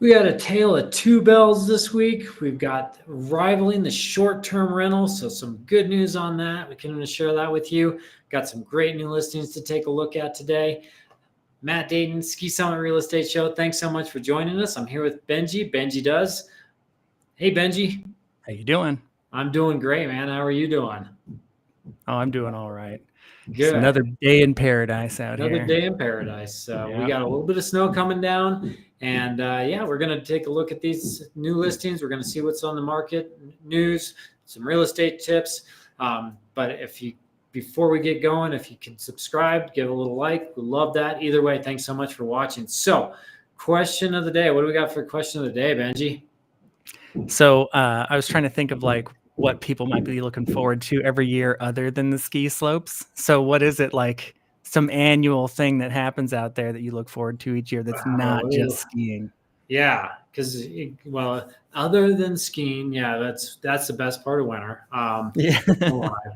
We got a tale of two bells this week. We've got rivaling the short-term rental, so some good news on that. We can share that with you. Got some great new listings to take a look at today. Matt Dayton, Ski Summit Real Estate Show. Thanks so much for joining us. I'm here with Benji. Benji does. Hey, Benji. How you doing? I'm doing great, man. How are you doing? Oh, I'm doing all right. Good. Just another day in paradise out here. Another day in paradise. We got a little bit of snow coming down, and we're going to take a look at these new listings. We're going to see what's on the market, news, some real estate tips. But before we get going, if you can subscribe, give a little like, we love that. Either way, thanks so much for watching. So, question of the day. What do we got for question of the day, Benji? So I was trying to think of like what people might be looking forward to every year other than the ski slopes. So what is it, like some annual thing that happens out there that you look forward to each year that's not just skiing? Yeah, because other than skiing, that's the best part of winter. Yeah.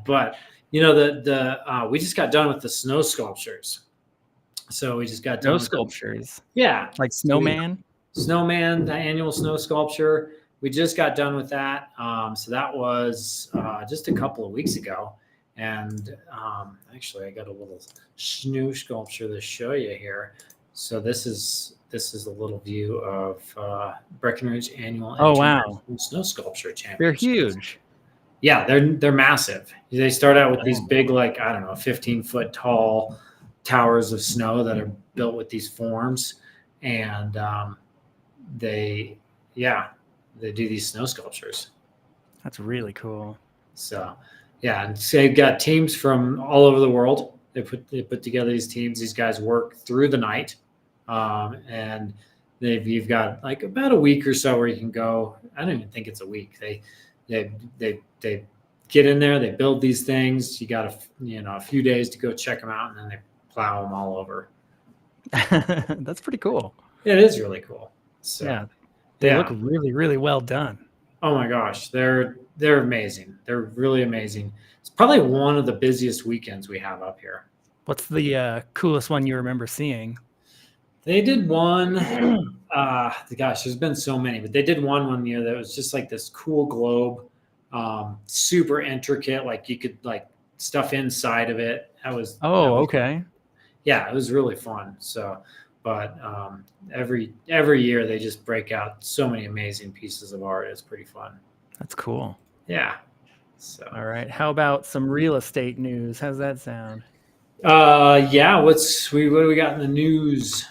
But we just got done with the snow sculptures. So we just got done with sculptures. Yeah, like snowman. Snowman, the annual snow sculpture. We just got done with that. So that was just a couple of weeks ago. And actually, I got a little snow sculpture to show you here. So this is a little view of Breckenridge Annual Snow Sculpture Championship. They're huge. Yeah, they're massive. They start out with these big, 15-foot tall towers of snow that are built with these forms, and they do these snow sculptures. That's really cool. So, and so they've got teams from all over the world. They put together these teams. These guys work through the night, and you've got like about a week or so where you can go. I don't even think it's a week. They get in there. They build these things. You got a few days to go check them out, and then they plow them all over. That's pretty cool. It is really cool. So, yeah. They look really, really well done. Oh my gosh, they're amazing. They're really amazing. It's probably one of the busiest weekends we have up here. What's the coolest one you remember seeing? They did one. There's been so many, but they did one year that was just like this cool globe, super intricate. Like you could stuff inside of it. Okay. Yeah, it was really fun. So. But every year they just break out so many amazing pieces of art. It's pretty fun. That's cool. Yeah. So all right. How about some real estate news? How's that sound? What do we got in the news?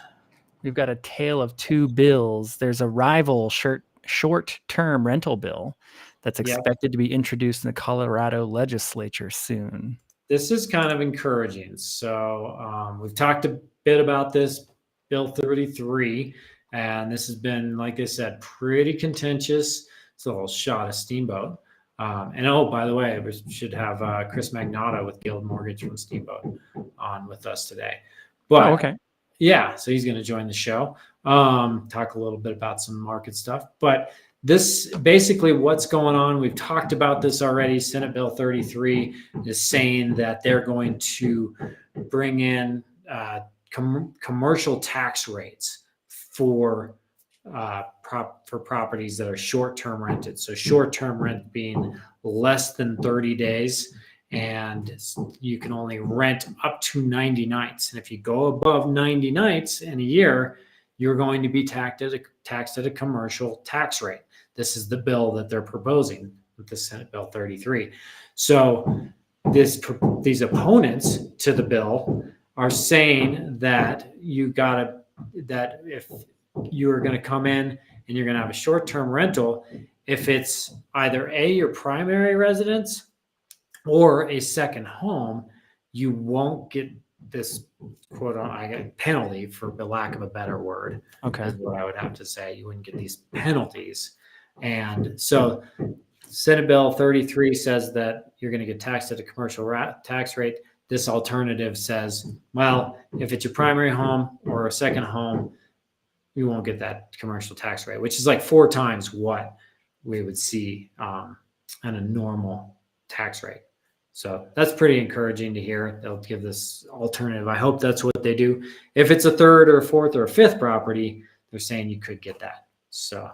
We've got a tale of two bills. There's a rival short-term rental bill that's expected to be introduced in the Colorado legislature soon. This is kind of encouraging. So we've talked a bit about this. Bill 33, and this has been, like I said, pretty contentious. It's a little shot of Steamboat. And by the way, we should have Chris Magnotta with Guild Mortgage from Steamboat on with us today. But okay. Yeah, so he's going to join the show, talk a little bit about some market stuff. But this basically what's going on. We've talked about this already. Senate Bill 33 is saying that they're going to bring in commercial tax rates for properties that are short-term rented. So short-term rent being less than 30 days, and you can only rent up to 90 nights. And if you go above 90 nights in a year, you're going to be taxed at a commercial tax rate. This is the bill that they're proposing with the Senate Bill 33. So these opponents to the bill are saying that if you're going to come in and you're going to have a short-term rental, if it's either your primary residence or a second home, you won't get this quote-unquote penalty, for the lack of a better word. Okay, is what I would have to say. You wouldn't get these penalties, and so Senate Bill 33 says that you're going to get taxed at a commercial tax rate. This alternative says, well, if it's your primary home or a second home, you won't get that commercial tax rate, which is like 4 times what we would see on a normal tax rate. So that's pretty encouraging to hear. They'll give this alternative. I hope that's what they do. If it's a third or a fourth or a fifth property, they're saying you could get that. So,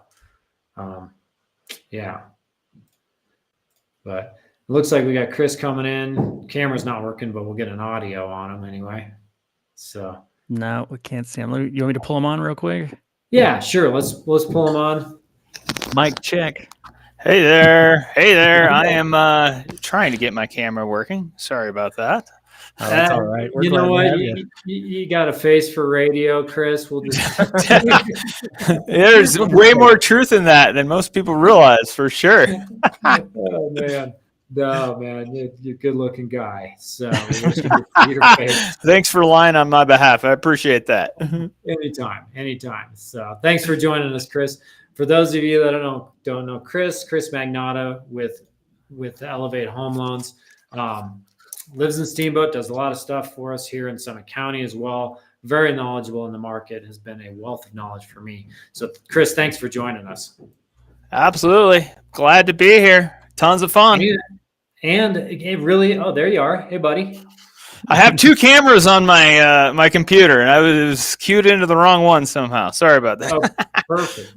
yeah. But it looks like we got Chris coming in. Camera's not working, but we'll get an audio on him anyway. So No, we can't see him. You want me to pull him on real quick? yeah, sure. Let's pull him on. Mic check. Hey there. I am trying to get my camera working. Sorry about that. Oh, that's all right. You know what? You got a face for radio, Chris. We'll just. There's way more truth in that than most people realize, for sure. Oh man. No, man, you're a good-looking guy. So your face. Thanks for lying on my behalf. I appreciate that. Anytime. So thanks for joining us, Chris. For those of you that don't know Chris Magnotta with Elevate Home Loans, lives in Steamboat, does a lot of stuff for us here in Summit County as well. Very knowledgeable in the market, has been a wealth of knowledge for me. So Chris, thanks for joining us. Absolutely. Glad to be here. Tons of fun. And it really, there you are. Hey, buddy. I have two cameras on my my computer, and I was cued into the wrong one somehow. Sorry about that. Oh,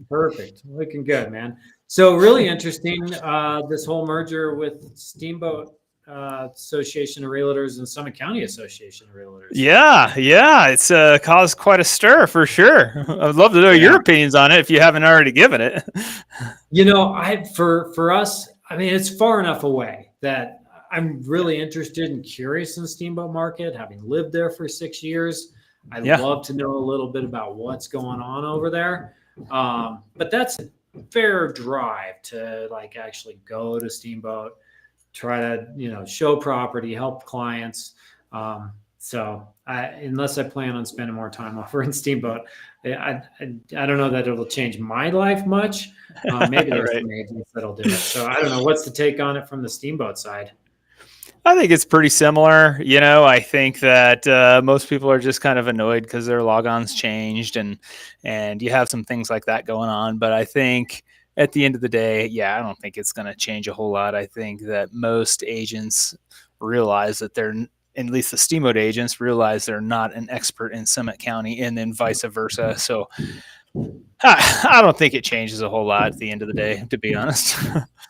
perfect. Looking good, man. So really interesting, this whole merger with Steamboat Association of Realtors and Summit County Association of Realtors. Yeah. It's caused quite a stir for sure. I'd love to know your opinions on it if you haven't already given it. For us, I mean, it's far enough away that I'm really interested and curious in the Steamboat market, having lived there for 6 years. I'd love to know a little bit about what's going on over there. But that's a fair drive to actually go to Steamboat, try to, show property, help clients. So unless I plan on spending more time over in Steamboat, I don't know that it'll change my life much. Maybe there's some agents that'll do it. So I don't know. What's the take on it from the Steamboat side? I think it's pretty similar. I think that most people are just kind of annoyed because their logons changed and you have some things like that going on. But I think at the end of the day, I don't think it's going to change a whole lot. I think that most agents realize that at least the Steamboat agents realize they're not an expert in Summit County, and then vice versa. So I don't think it changes a whole lot at the end of the day, to be honest.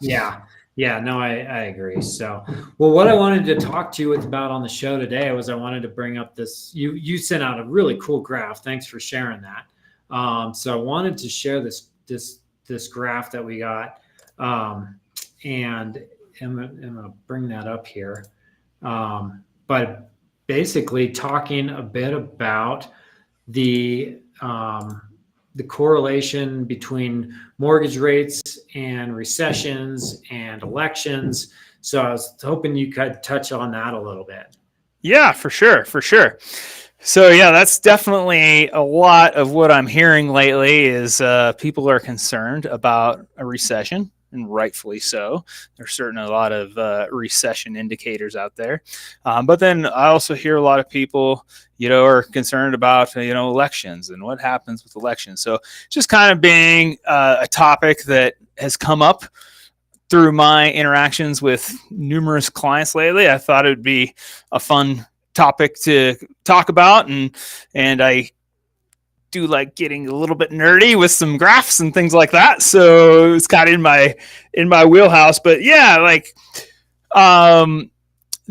Yeah, no, I agree. So, well, what I wanted to talk to you about on the show today was I wanted to bring up this. You sent out a really cool graph. Thanks for sharing that. So I wanted to share this graph that we got, and I'm gonna bring that up here. But basically, talking a bit about the correlation between mortgage rates and recessions and elections. So I was hoping you could touch on that a little bit. Yeah, for sure. So that's definitely a lot of what I'm hearing lately is people are concerned about a recession, and rightfully so. There's certainly a lot of recession indicators out there. But then I also hear a lot of people, are concerned about, elections and what happens with elections. So just kind of being a topic that has come up through my interactions with numerous clients lately, I thought it would be a fun topic to talk about. And I do like getting a little bit nerdy with some graphs and things like that. So it's kind of in my wheelhouse. But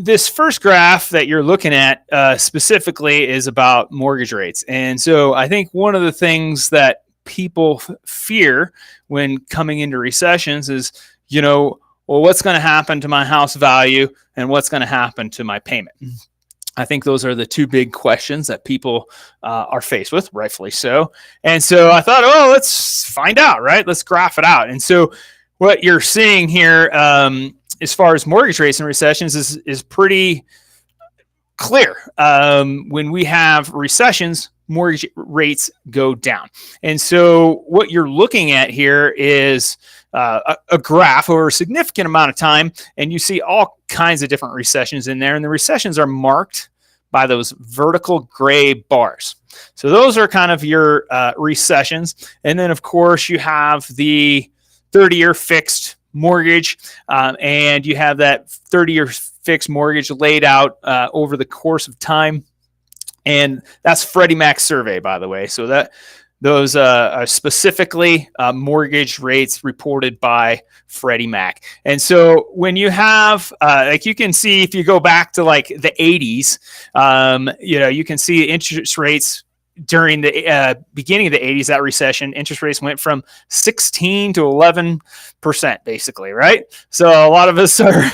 this first graph that you're looking at specifically is about mortgage rates. And so I think one of the things that people fear when coming into recessions is, what's going to happen to my house value and what's going to happen to my payment? I think those are the two big questions that people are faced with, rightfully so. And so I thought, let's find out, right? Let's graph it out. And so what you're seeing here as far as mortgage rates and recessions is pretty clear. When we have recessions, mortgage rates go down. And so what you're looking at here is a graph over a significant amount of time, and you see all kinds of different recessions in there. And the recessions are marked by those vertical gray bars. So those are kind of your recessions. And then, of course, you have the 30-year fixed mortgage, and you have that 30-year fixed mortgage laid out over the course of time. And that's Freddie Mac's survey, by the way. So Those are specifically mortgage rates reported by Freddie Mac. And so when you have, like you can see, if you go back to like the 80s, you can see interest rates during the beginning of the 80s, that recession, interest rates went from 16 to 11%, basically, right? So a lot of us are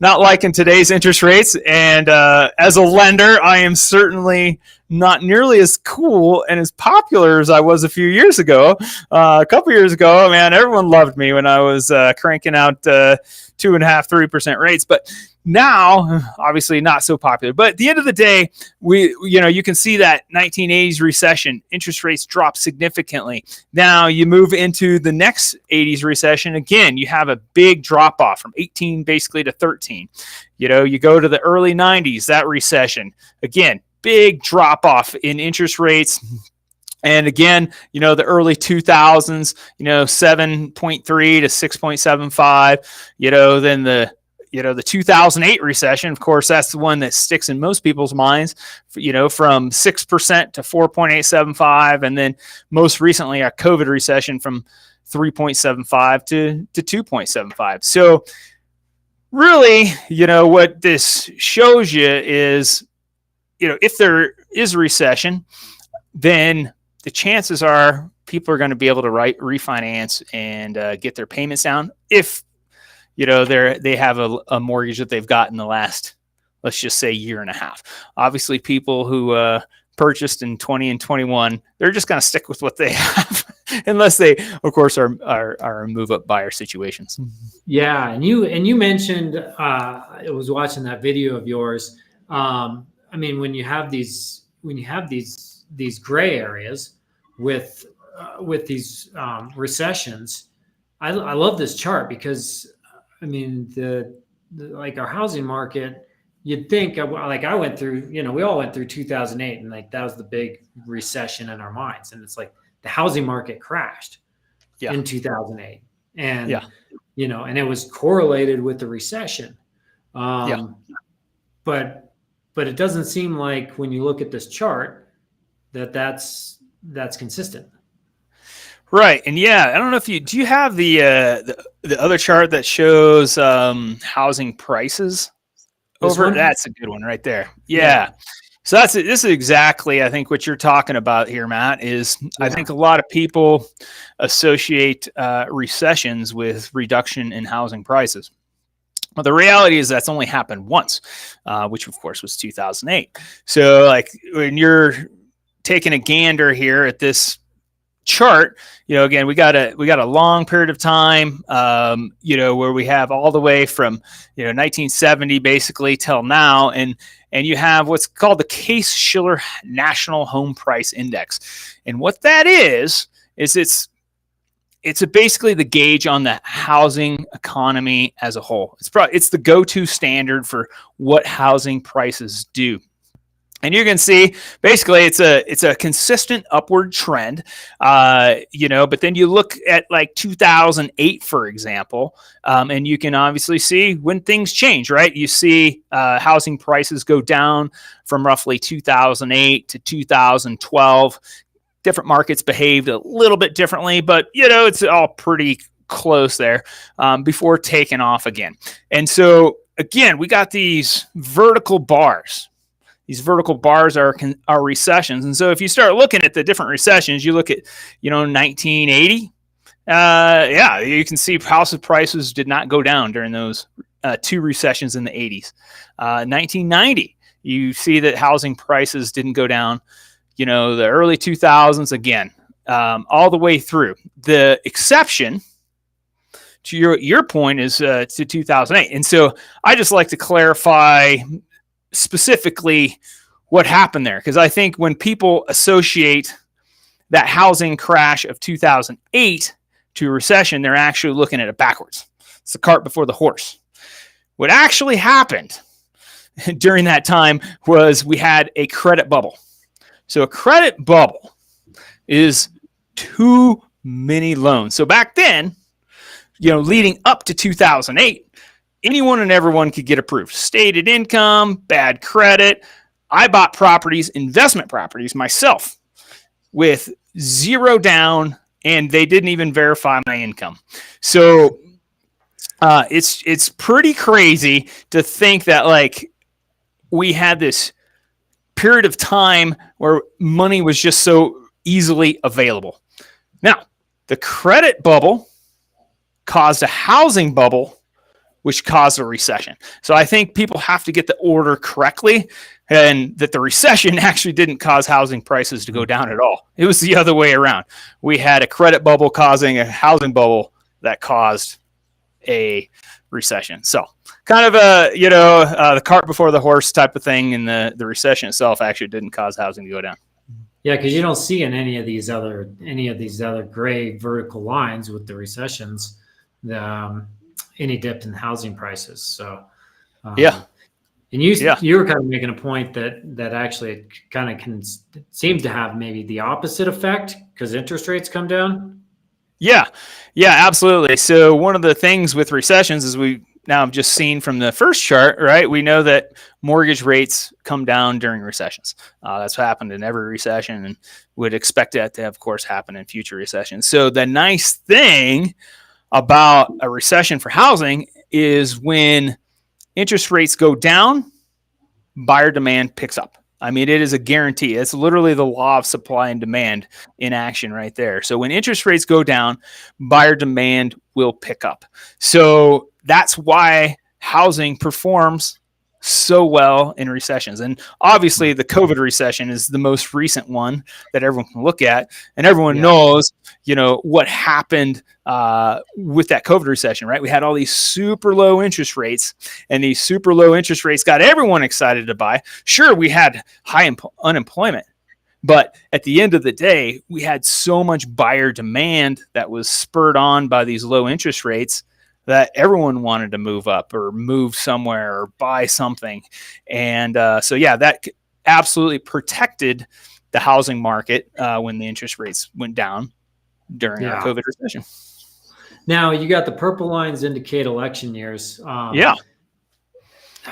not liking today's interest rates. And as a lender, I am certainly not nearly as cool and as popular as I was a few years ago. A couple years ago, man, everyone loved me when I was cranking out 2.5%, 3% rates. But now, obviously not so popular. But at the end of the day, you can see that 1980s recession, interest rates dropped significantly. Now you move into the next 80s recession. Again, you have a big drop off from 18 basically to 13. You go to the early 90s, that recession, again, big drop off in interest rates. And again, the early 2000s, 7.3 to 6.75, then the 2008 recession, of course, that's the one that sticks in most people's minds, from 6% to 4.875. And then most recently, a COVID recession from 3.75 to 2.75. So really, what this shows you is, if there is a recession, then the chances are people are going to be able to refinance and get their payments down if they have a mortgage that they've got in the last, let's just say, year and a half. Obviously, people who purchased in 20 and 21, they're just going to stick with what they have, unless they, of course, are move up buyer situations. Yeah, and you mentioned I was watching that video of yours. When you have these gray areas with these recessions, I love this chart because like our housing market, you'd think like I went through, we all went through 2008, and like that was the big recession in our minds, and it's like the housing market crashed in 2008, and and it was correlated with the recession, but it doesn't seem like when you look at this chart that's consistent. Right. And I don't know if do you have the other chart that shows housing prices over? That's a good one right there. Yeah. So this is exactly, I think, what you're talking about here, Matt, is I think a lot of people associate recessions with reduction in housing prices. Well, the reality is that's only happened once, which of course was 2008. So like when you're taking a gander here at this chart, again, we got a long period of time, where we have all the way from 1970 basically till now, and you have what's called the Case-Shiller National Home Price Index, and what that is it's basically the gauge on the housing economy as a whole. It's the go-to standard for what housing prices do. And you can see basically it's a consistent upward trend, but then you look at like 2008, for example, and you can obviously see when things change, right? You see housing prices go down from roughly 2008 to 2012. Different markets behaved a little bit differently, but it's all pretty close there before taking off again. And so again, we got these vertical bars. These vertical bars are recessions. And so if you start looking at the different recessions, you look at, 1980. You can see house prices did not go down during those two recessions in the 80s. 1990, you see that housing prices didn't go down. The early 2000s, again, all the way through. The exception to your point is to 2008. And so I just like to clarify specifically what happened there, because I think when people associate that housing crash of 2008 to a recession, they're actually looking at it backwards. It's the cart before the horse. What actually happened during that time was we had a credit bubble. So a credit bubble is too many loans. So back then, leading up to 2008, anyone and everyone could get approved. Stated income, bad credit. I bought properties, investment properties myself, with 0 down, and they didn't even verify my income. So it's pretty crazy to think that like we had this period of time where money was just so easily available. Now, the credit bubble caused a housing bubble, which caused a recession. So I think people have to get the order correctly, and that the recession actually didn't cause housing prices to go down at all. It was the other way around. We had a credit bubble causing a housing bubble that caused a recession. So kind of the cart before the horse type of thing, and the recession itself actually didn't cause housing to go down. Yeah, because you don't see in any of these other gray vertical lines with the recessions any dip in housing prices. So yeah. And you were kind of making a point that actually it kind of seems to have maybe the opposite effect because interest rates come down. Yeah, absolutely. So one of the things with recessions is we now have just seen from the first chart, right? We know that mortgage rates come down during recessions. That's happened in every recession, and would expect that to, of course, happen in future recessions. So the nice thing about a recession for housing is when interest rates go down, buyer demand picks up. I mean, it is a guarantee. It's literally the law of supply and demand in action right there. So when interest rates go down, buyer demand will pick up. So that's why housing performs so well in recessions. And obviously the COVID recession is the most recent one that everyone can look at, and everyone knows, what happened with that COVID recession, right? We had all these super low interest rates, and these super low interest rates got everyone excited to buy. Sure, we had high unemployment, but at the end of the day, we had so much buyer demand that was spurred on by these low interest rates that everyone wanted to move up or move somewhere or buy something. And that absolutely protected the housing market when the interest rates went down during our COVID recession. Now, you got the purple lines indicate election years. I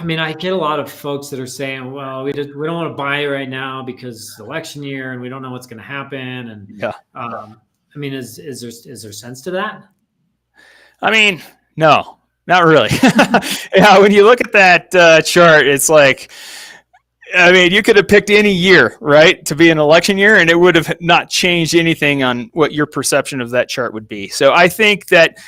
mean, I get a lot of folks that are saying, well, we don't want to buy right now because election year and we don't know what's going to happen. And I mean, is there sense to that? I mean, no, not really. When you look at that chart, it's like, I mean, you could have picked any year, right, to be an election year, and it would have not changed anything on what your perception of that chart would be. So I think that,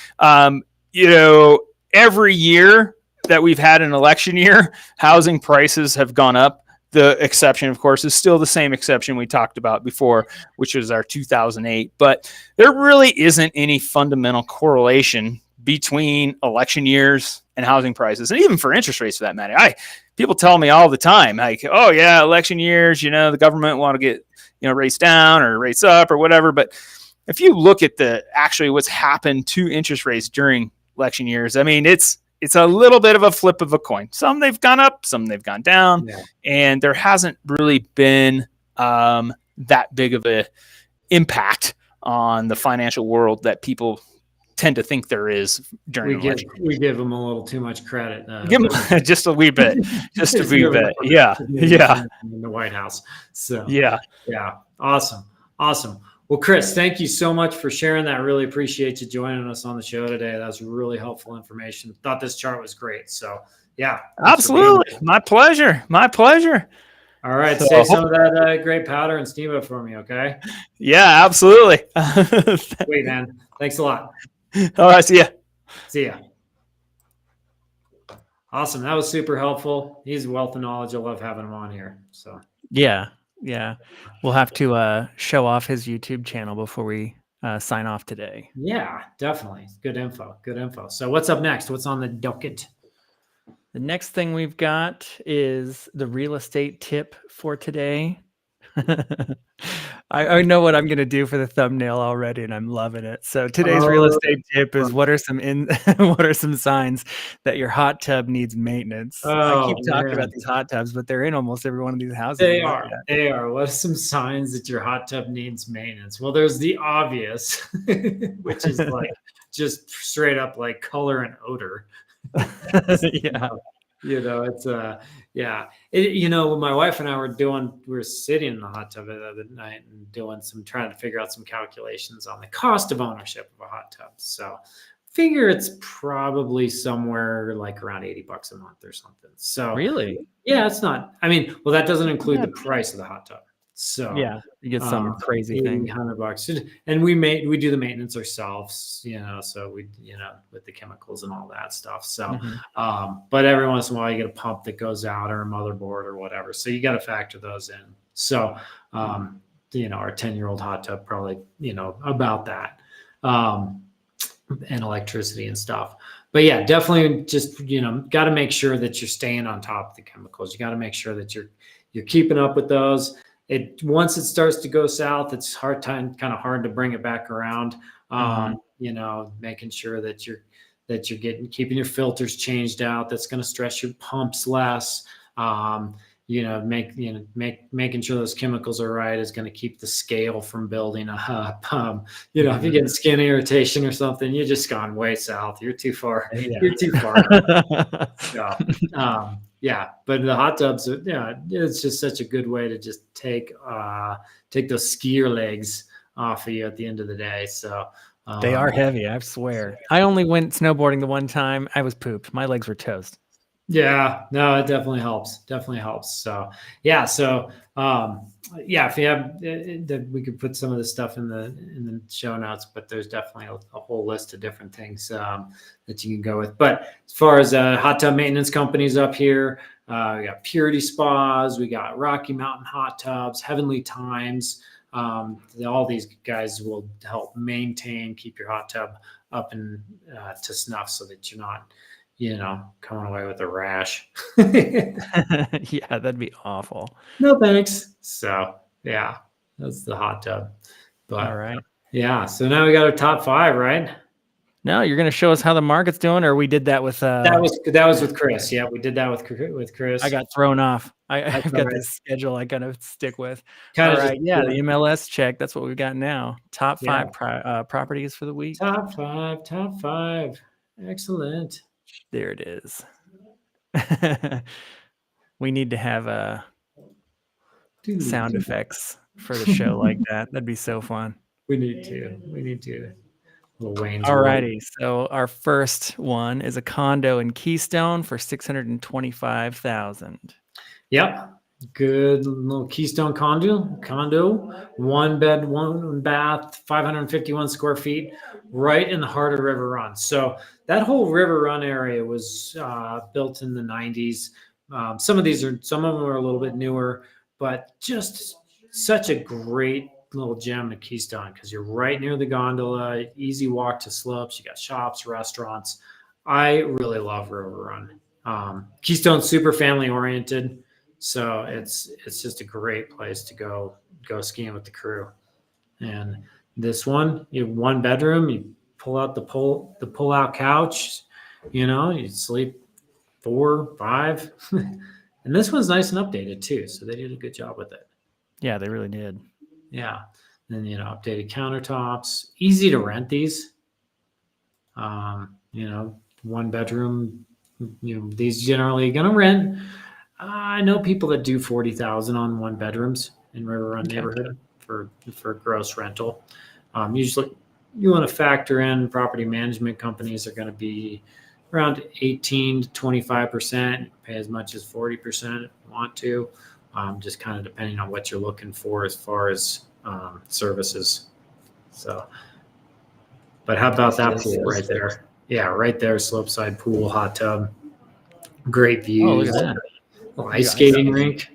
every year that we've had an election year, housing prices have gone up. The exception, of course, is still the same exception we talked about before, which was our 2008. But there really isn't any fundamental correlation between election years and housing prices, and even for interest rates for that matter. People tell me all the time, like, oh yeah, election years, the government want to get, rates down or rates up or whatever. But if you look at actually what's happened to interest rates during election years, I mean, it's a little bit of a flip of a coin. Some they've gone up, some they've gone down, and there hasn't really been that big of a impact on the financial world that people tend to think there is during election. We give them a little too much credit. Give them just a wee bit, just a wee bit. Yeah. In the White House. So yeah. Awesome. Well, Chris, thank you so much for sharing that. Really appreciate you joining us on the show today. That was really helpful information. Thought this chart was great. So yeah. Absolutely. My pleasure. All right. Save some of that great powder and Steamboat for me. Okay. Yeah, absolutely. Wait, man. Thanks a lot. All right. See ya. Awesome. That was super helpful. He's a wealth of knowledge. I love having him on here. So yeah. We'll have to show off his YouTube channel before we sign off today. Yeah, definitely. Good info. So what's up next? What's on the docket? The next thing we've got is the real estate tip for today. I know what I'm going to do for the thumbnail already, and I'm loving it. So today's real estate tip is what are some signs that your hot tub needs maintenance? I keep talking about these hot tubs, but they're in almost every one of these houses. They are. What are some signs that your hot tub needs maintenance? Well, there's the obvious, which is like just straight up like color and odor. It's yeah. My wife and I we were sitting in the hot tub the other night and trying to figure out some calculations on the cost of ownership of a hot tub. So figure it's probably somewhere like around $80 a month or something. So Really? yeah, it's not, well, that doesn't include the price of the hot tub. So Yeah, you get some crazy 80, thing. $100. And we do the maintenance ourselves, so we, with the chemicals and all that stuff. So, but every once in a while you get a pump that goes out or a motherboard or whatever. So you got to factor those in. So, our 10-year-old hot tub probably, about that. And electricity and stuff. But yeah, definitely just, got to make sure that you're staying on top of the chemicals. You got to make sure that you're keeping up with those. Once it starts to go south, it's kind of hard to bring it back around. Making sure that you're keeping your filters changed out. That's going to stress your pumps less. Making sure those chemicals are right is going to keep the scale from building up. If you get skin irritation or something, you're just gone way south. You're too far. Yeah. You're too far. So, but the hot tubs, it's just such a good way to just take those skier legs off of you at the end of the day. So they are heavy, I swear. I only went snowboarding the one time. I was pooped. My legs were toast. Yeah, no, it definitely helps. So, if you have, we could put some of this stuff in the show notes, but there's definitely a whole list of different things that you can go with. But as far as hot tub maintenance companies up here, we got Purity Spas, we got Rocky Mountain Hot Tubs, Heavenly Times. All these guys will help keep your hot tub up and to snuff so that you're not coming away with a rash. Yeah, that'd be awful. No thanks. So yeah, that's the hot tub. But all right. Yeah. So now we got our top 5, right? No, you're going to show us how the market's doing, or we did that with that was with Chris. Yeah, we did that with Chris. I got thrown off. I've got this schedule I got to stick with. All right. Yeah, the MLS check. That's what we've got now. Top 5 properties for the week. Top 5. Excellent. There it is. We need to have sound effects for the show like that. That'd be so fun. We need to. Little Wayne's All righty. So our first one is a condo in Keystone for $625,000. Yep. Good little Keystone condo, 1 bed, 1 bath, 551 square feet, right in the heart of River Run. So that whole River Run area was built in the 90s. Some of them are a little bit newer, but just such a great little gem in Keystone because you're right near the gondola, easy walk to slopes. You got shops, restaurants. I really love River Run. Keystone's super family oriented. So it's just a great place to go skiing with the crew. And this one, you have 1 bedroom, you pull out the pull out couch, you sleep 4, 5. And this one's nice and updated too. So they did a good job with it. Yeah, they really did. Yeah. And updated countertops, easy to rent these. 1 bedroom, these generally gonna rent. I know people that do 40,000 on 1 bedrooms in River Run neighborhood for gross rental. Usually, you want to factor in property management companies are going to be around 18 to 25%. Pay as much as 40% if you want to. Just kind of depending on what you're looking for as far as services. So, but how about that pool right there? Yeah, right there, slopeside pool, hot tub, great views. Oh, look at that. Ice skating rink.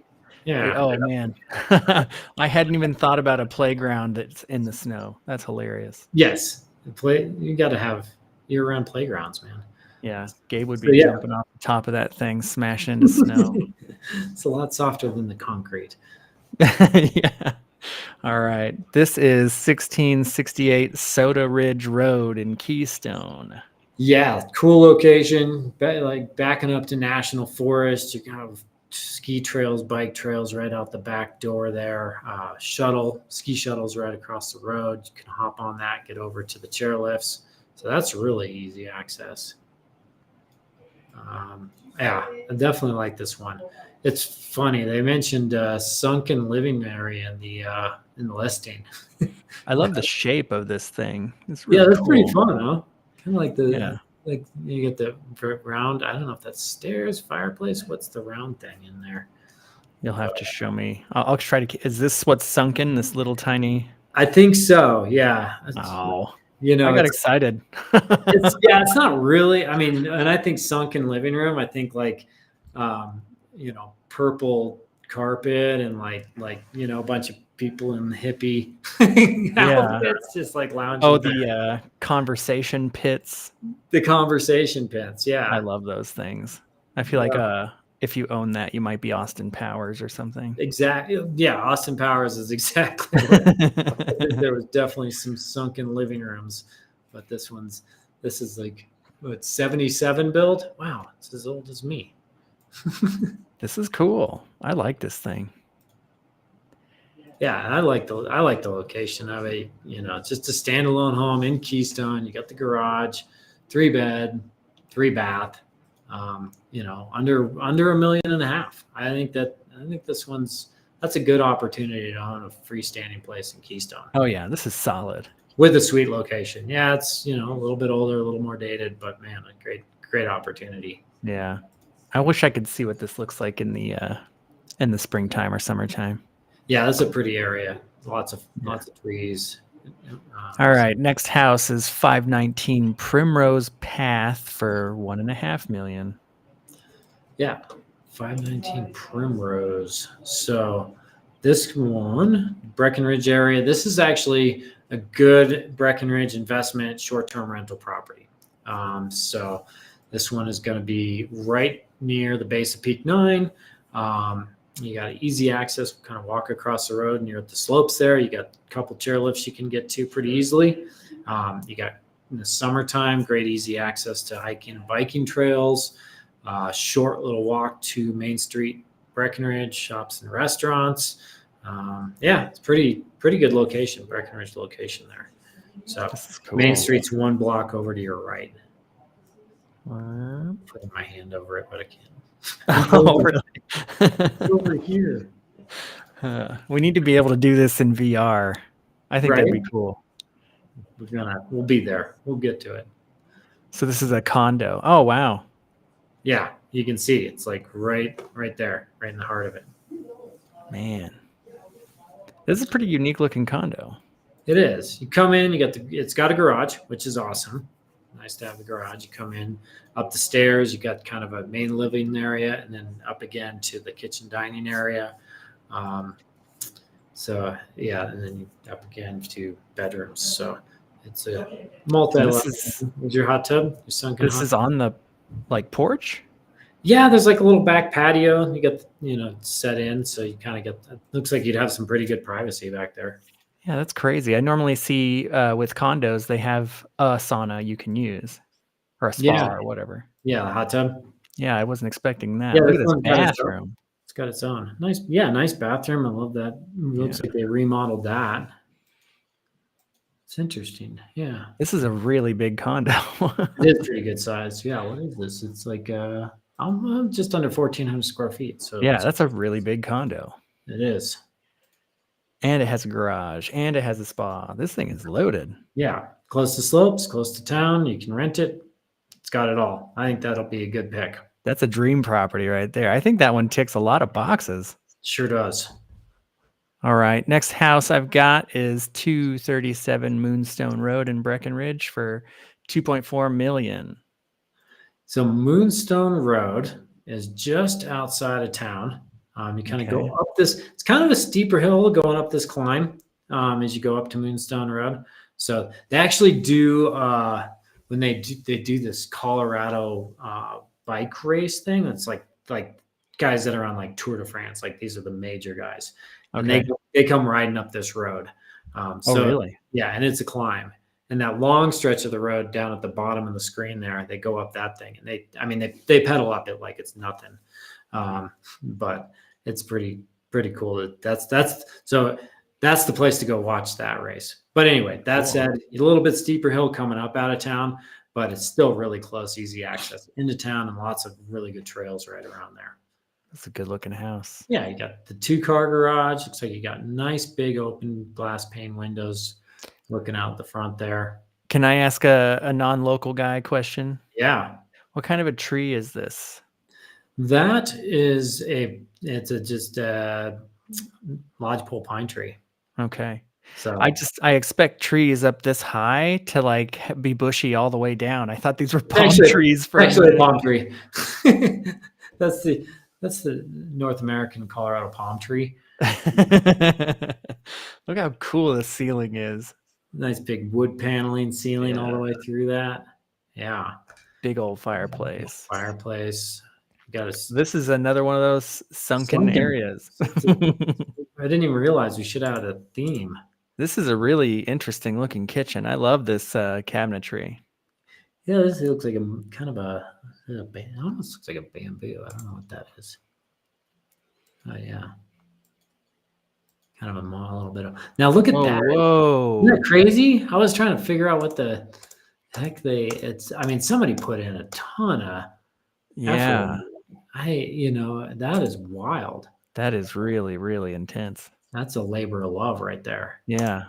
Yeah. Oh man, I hadn't even thought about a playground that's in the snow. That's hilarious. Yes, you got to have year-round playgrounds, man. Yeah, Gabe would be jumping off the top of that thing, smashing into snow. It's a lot softer than the concrete. Yeah. All right. This is 1668 Soda Ridge Road in Keystone. Yeah, cool location. Like backing up to National Forest, you have ski trails, bike trails right out the back door there. Ski shuttles right across the road. You can hop on that, get over to the chairlifts. So that's really easy access. Yeah, I definitely like this one. It's funny. They mentioned sunken living area in the listing. I love the shape of this thing. It's Yeah, really that's pretty cool. fun, huh? Kind of like Yeah. like you get the round. I don't know if that's stairs, fireplace. What's the round thing in there? You'll have to show me. I'll try to. Is this what's sunken? This little tiny. I think so. Yeah. Oh, You I know, got excited. it's not really. I mean, and I think sunken living room. I think like, purple carpet and a bunch of people in the hippie Yeah. outfits, just like lounging. Oh, there. the conversation pits. The conversation pins. I Yeah, love those things. I feel like if you own that, you might be Austin Powers or something. exactly. Yeah, Austin Powers is exactly. Right. There was definitely some sunken living rooms, but this is like what 77 build. Wow, it's as old as me. This is cool. I like this thing. Yeah, and I like the location of it. It's just a standalone home in Keystone. You got the garage, 3-bed, 3-bath. Under $1.5 million. I think that's a good opportunity to own a freestanding place in Keystone Oh yeah, this is solid. with a sweet location. Yeah, it's a little bit older, a little more dated, but man, a great opportunity. Yeah. I wish I could see what this looks like in the springtime or summertime. Yeah, that's a pretty area. Lots of trees. All right. Next house is 519 Primrose Path for $1.5 million. Yeah, 519 Primrose. So this one, Breckenridge area. This is actually a good Breckenridge investment short-term rental property. So this one is going to be right near the base of Peak 9. You got easy access, kind of walk across the road and you're at the slopes there. You got a couple chairlifts you can get to pretty easily. You got in the summertime, great easy access to hiking and biking trails, short little walk to Main Street, Breckenridge, shops and restaurants. It's pretty good location, Breckenridge location there. So Cool. Main Street's one block over to your right. What? Putting my hand over it, but I can't. Oh, really? Over here. We need to be able to do this in VR. I think that'd be cool. We'll be there. We'll get to it. So this is a condo. Oh, wow. Yeah, you can see it's like right there, right in the heart of it. Man, this is a pretty unique looking condo. It is. You come in, it's got a garage, which is awesome. Nice to have the garage. You come in up the stairs, you got kind of a main living area, and then up again to the kitchen dining area. And then you up again to bedrooms. So it's a multi-level. Is your hot tub? Your sunken This hot is tub? on the porch? Yeah, there's like a little back patio. You got set in, so you kind of get. It looks like you'd have some pretty good privacy back there. Yeah, that's crazy. I normally see with condos they have a sauna you can use, or a spa or whatever. Yeah, the hot tub. Yeah, I wasn't expecting that. Yeah, Look at this bathroom. It's got its own nice bathroom. I love that. It looks like they remodeled that. It's interesting. Yeah, this is a really big condo. It is pretty good size. Yeah, what is this? It's like I'm just under 1,400 square feet. So yeah, that's a really big condo. It is. And it has a garage, and it has a spa. This thing is loaded. Yeah, close to slopes, close to town. You can rent it. It's got it all. I think that'll be a good pick. That's a dream property right there. I think that one ticks a lot of boxes. Sure does. All right. Next house I've got is 237 Moonstone Road in Breckenridge for $2.4 million. So Moonstone Road is just outside of town. You kind of go up this. It's kind of a steeper hill going up this climb as you go up to Moonstone Road. So they actually do when they do this Colorado bike race thing. It's like guys that are on like Tour de France. Like these are the major guys, and they come riding up this road. Really? Yeah, and it's a climb. And that long stretch of the road down at the bottom of the screen there, they go up that thing, and they pedal up it like it's nothing. But it's pretty cool. That's the place to go watch that race. But anyway, that said, a little bit steeper hill coming up out of town. but it's still really close, easy access into town, and lots of really good trails right around there. That's a good looking house. Yeah, you got the 2-car garage. Looks like you got nice big open glass pane windows looking out the front there. Can I ask a non-local guy question? Yeah, What kind of a tree is this? that is just a lodgepole pine tree. Okay. So I expect trees up this high to like be bushy all the way down. I thought these were palm Actually- trees from actually a palm tree. that's the North American Colorado palm tree. Look how cool the ceiling is. Nice big wood paneling ceiling all the way through that. Yeah, Big old fireplace. fireplace. You got a This is another one of those sunken areas. I didn't even realize we should have a theme. This is a really interesting looking kitchen. I love this cabinetry. Yeah, this looks like a kind of it almost looks like a bamboo. I don't know what that is. Oh yeah, kind of a little bit of. Now look at that. Whoa. Isn't that crazy? I was trying to figure out what the heck I mean, somebody put in a ton of Yeah. effort. That is wild. That is really, really intense. That's a labor of love right there. Yeah.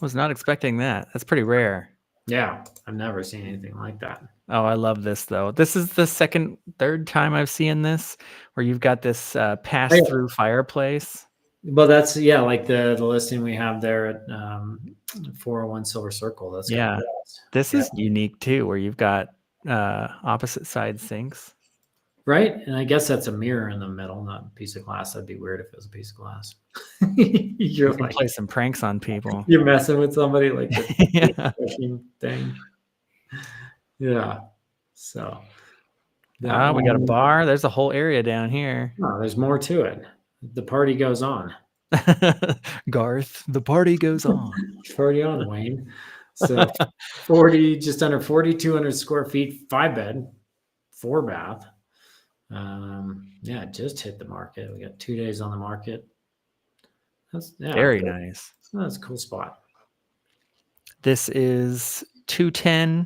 Was not expecting that. That's pretty rare. Yeah, I've never seen anything like that. Oh, I love this though. This is the third time I've seen this where you've got this pass-through fireplace. Well, that's like the listing we have there at 401 Silver Circle. That's This is unique too, where you've got opposite side sinks. Right, and I guess that's a mirror in the middle, not a piece of glass. That'd be weird if it was a piece of glass. You're You can play some pranks on people. You're messing with somebody like the Yeah. thing. Yeah. So. We got a bar. There's a whole area down here. No, there's more to it. The party goes on. Garth, the party goes on. Party on, Wayne. So just under 4,200 square feet, 5-bed, 4-bath. Just hit the market. We got 2 days on the market. That's Very nice. That's a cool spot. This is 210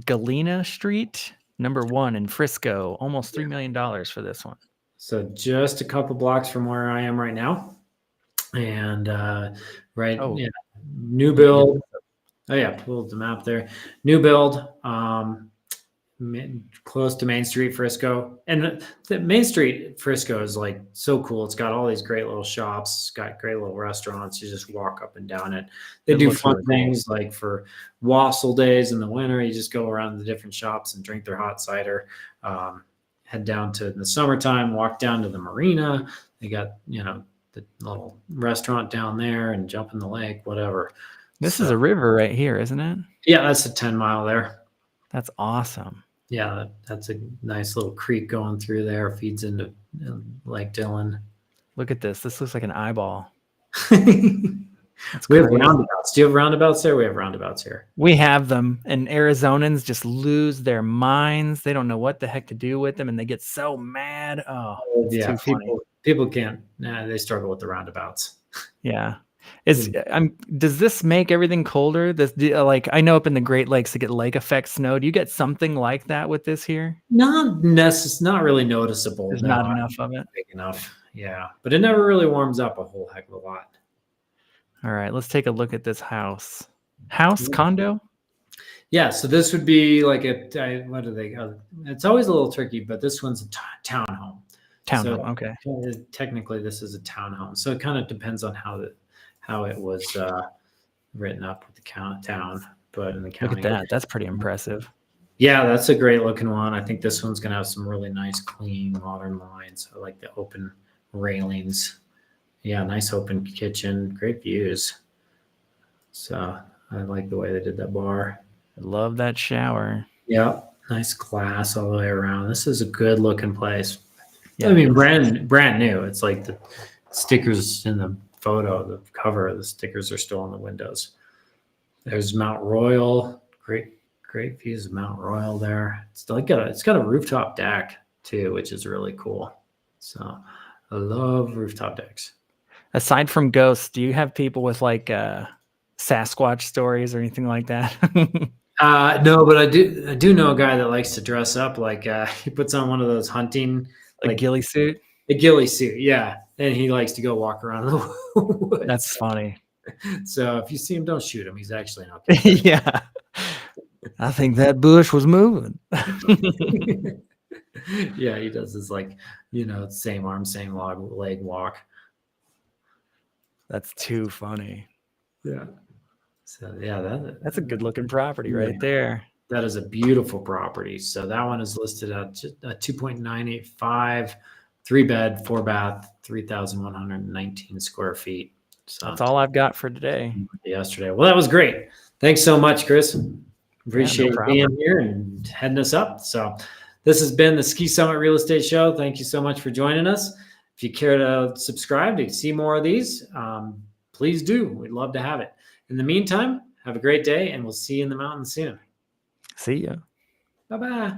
Galena Street, number 1 in Frisco. Almost $3 million for this one. So just a couple blocks from where I am right now. And new build. Oh yeah, pulled the map there. New build. Close to Main Street Frisco, and the Main Street Frisco is like so cool. It's got all these great little shops, it's got great little restaurants. You just walk up and down it. They do fun things like for wassail days in the winter. You just go around the different shops and drink their hot cider. Head down to in the summertime, walk down to the marina. They got the little restaurant down there and jump in the lake, whatever. This is a river right here, isn't it? Yeah, that's a 10-mile there. That's awesome. Yeah, that's a nice little creek going through there. Feeds into Lake Dillon. Look at this. This looks like an eyeball. We have roundabouts. Do you have roundabouts there? We have roundabouts here. We have them, and Arizonans just lose their minds. They don't know what the heck to do with them, and they get so mad. Oh, yeah. too funny. People can't. They struggle with the roundabouts. Yeah. Does this make everything colder? I know up in the Great Lakes to get lake effect snow. Do you get something like that with this here? Not really noticeable. There's not enough of it. Big enough. Yeah, but it never really warms up a whole heck of a lot. All right, let's take a look at this house. Condo? Yeah, so this would be like what do they? It's always a little tricky, but this one's a townhome. Townhome. Okay. Technically, this is a townhome, so it kind of depends on how it was written up with the town, but in the county. Look at that. That's pretty impressive. Yeah, that's a great looking one. I think this one's going to have some really nice, clean, modern lines. I like the open railings. Yeah, nice open kitchen, great views. So I like the way they did that bar. I love that shower. Yeah, nice glass all the way around. This is a good looking place. Yeah, I mean, brand new. It's like the stickers in the photo, the cover, the stickers are still on the windows. There's Mount Royal, great views of Mount Royal there. It's got a rooftop deck too, which is really cool. So I love rooftop decks. Aside from ghosts, do you have people with like Sasquatch stories or anything like that? No, but I do know a guy that likes to dress up like he puts on one of those hunting A ghillie suit. a ghillie suit, yeah, and he likes to go walk around the woods. That's funny. So if you see him, don't shoot him. He's actually an okay. Yeah. I think that bush was moving. Yeah, he does his same arm, same leg walk. That's too funny. Yeah. So yeah, That's a good looking property Yeah. right there. that is a beautiful property. So that one is listed at 2.985, 3-bed, 4-bath, 3,119 square feet. So That's all I've got for today. yesterday. Well, that was great. Thanks so much, Chris. Appreciate you problem. being here and heading us up. So this has been the Ski Summit Real Estate Show. Thank you so much for joining us. If you care to subscribe to see more of these, please do. We'd love to have it. In the meantime, have a great day, and we'll see you in the mountains soon. See ya. Bye-bye.